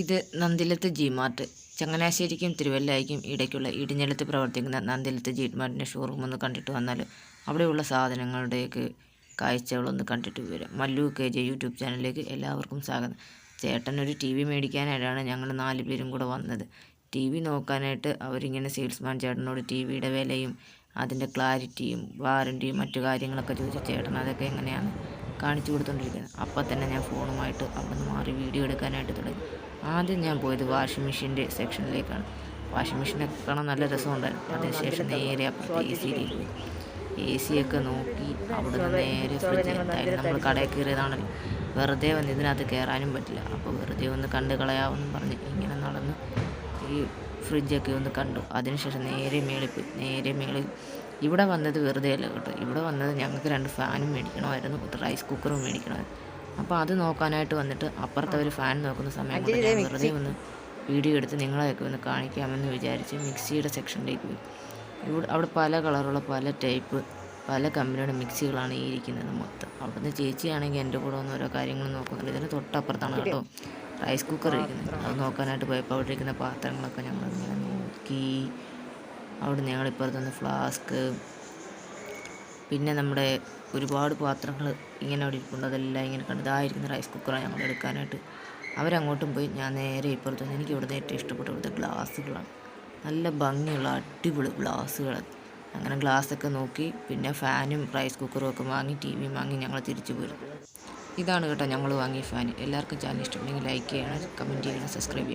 ഇത് Nandilath G mart. ചങ്ങനാശ്ശേരിക്കും തിരുവല്ലയ്ക്കും ഇടയ്ക്കുള്ള ഇടിഞ്ഞലത്ത് പ്രവർത്തിക്കുന്ന നന്ദിലത്ത് ജി മാർട്ടിൻ്റെ ഷോറൂം ഒന്ന് കണ്ടിട്ട് വന്നാൽ അവിടെയുള്ള സാധനങ്ങളുടെയൊക്കെ കാഴ്ചകളൊന്ന് കണ്ടിട്ട് വരാം. മല്ലു KJ യൂട്യൂബ് ചാനലിലേക്ക് എല്ലാവർക്കും സ്വാഗതം. ചേട്ടൻ ഒരു TV മേടിക്കാനായിട്ടാണ് ഞങ്ങൾ 4 പേരും കൂടെ വന്നത്. TV നോക്കാനായിട്ട് അവരിങ്ങനെ സെയിൽസ്മാൻ ചേട്ടനോട് TVയുടെ വിലയും അതിൻ്റെ ക്ലാരിറ്റിയും വാറൻറ്റിയും മറ്റു കാര്യങ്ങളൊക്കെ ചോദിച്ചു. ചേട്ടൻ അതൊക്കെ എങ്ങനെയാണ് കാണിച്ചു കൊടുത്തുകൊണ്ടിരിക്കുന്നത്. അപ്പം തന്നെ ഞാൻ ഫോണുമായിട്ട് അവിടെ നിന്ന് മാറി വീഡിയോ എടുക്കാനായിട്ട് തുടങ്ങി. ആദ്യം ഞാൻ പോയത് വാഷിംഗ് മെഷീൻ്റെ സെക്ഷനിലേക്കാണ്. വാഷിംഗ് മെഷീനൊക്കെ കാണാൻ നല്ല രസമുണ്ടായിരുന്നു. അതിനുശേഷം നേരെ അപ്പുറത്തെ AC യിലേക്ക് പോയി. AC ഒക്കെ നോക്കി അവിടെ നിന്ന് നേരെ ഫ്രിഡ്ജ്. എന്തായാലും നമ്മൾ കടയിൽ കയറിയതാണല്ലോ, വെറുതെ വന്ന് ഇതിനകത്ത് കയറാനും പറ്റില്ല. അപ്പോൾ വെറുതെ ഒന്ന് കണ്ട് കളയാമെന്നും പറഞ്ഞ് ഇങ്ങനെ നടന്ന് ഈ ഫ്രിഡ്ജൊക്കെ ഒന്ന് കണ്ടു. അതിനുശേഷം നേരെ മേളിൽ പോയി. നേരെ മേളിൽ ഇവിടെ വന്നത് വെറുതെ അല്ല കേട്ടോ. ഇവിടെ വന്നത് ഞങ്ങൾക്ക് 2 ഫാനും മേടിക്കണമായിരുന്നു, റൈസ് കുക്കറും മേടിക്കണമായിരുന്നു. അപ്പോൾ അത് നോക്കാനായിട്ട് വന്നിട്ട് അപ്പുറത്തെ ഒരു ഫാൻ നോക്കുന്ന സമയം കൊണ്ട് ഞാൻ വെറുതെ ഒന്ന് വീഡിയോ എടുത്ത് നിങ്ങളെയൊക്കെ ഒന്ന് കാണിക്കാമെന്ന് വിചാരിച്ച് മിക്സിയുടെ സെക്ഷനിലേക്ക് പോയി. അവിടെ പല കളറുള്ള പല ടൈപ്പ് പല കമ്പനിയുടെ മിക്സികളാണ് ഈ ഇരിക്കുന്നത് മൊത്തം. അവിടുന്ന് ചേച്ചിയാണെങ്കിൽ എൻ്റെ കൂടെ വന്ന് ഓരോ കാര്യങ്ങൾ നോക്കുന്നുണ്ട്. ഇതിന് തൊട്ടപ്പുറത്താണ് കേട്ടോ റൈസ് കുക്കർ ഇരിക്കുന്നത്. അത് നോക്കാനായിട്ട് പോയപ്പോൾ അവിടെ ഇരിക്കുന്ന പാത്രങ്ങളൊക്കെ ഞങ്ങളിങ്ങനെ നോക്കി. അവിടെ ഞങ്ങളിപ്പുറത്തുനിന്ന് ഫ്ലാസ്ക്, പിന്നെ നമ്മുടെ ഒരുപാട് പാത്രങ്ങൾ ഇങ്ങനെ അവിടെ ഇരിപ്പുണ്ട്. അതെല്ലാം ഇങ്ങനെ കണ്ട് ഇതായിരിക്കുന്ന റൈസ് കുക്കറാണ് ഞങ്ങൾ എടുക്കാനായിട്ട്. അവരങ്ങോട്ടും പോയി. ഞാൻ നേരെ ഇപ്പുറത്തുനിന്ന് എനിക്ക് ഇവിടുന്ന് ഏറ്റവും ഇഷ്ടപ്പെട്ട ഇവിടുത്തെ ഗ്ലാസ്സുകളാണ്. നല്ല ഭംഗിയുള്ള അടിപൊളി ഗ്ലാസ്സുകൾ. അങ്ങനെ ഗ്ലാസ്സൊക്കെ നോക്കി പിന്നെ ഫാനും റൈസ് കുക്കറും ഒക്കെ വാങ്ങി TV വാങ്ങി ഞങ്ങൾ തിരിച്ചു പോരും. ഇതാണ് കേട്ടോ ഞങ്ങൾ വാങ്ങിയ ഫാൻ. എല്ലാവർക്കും ചാനൽ ഇഷ്ടപ്പെട്ടെങ്കിൽ ലൈക്ക് ചെയ്യണം, കമൻറ്റ് ചെയ്യണം, സബ്സ്ക്രൈബ് ചെയ്യണം.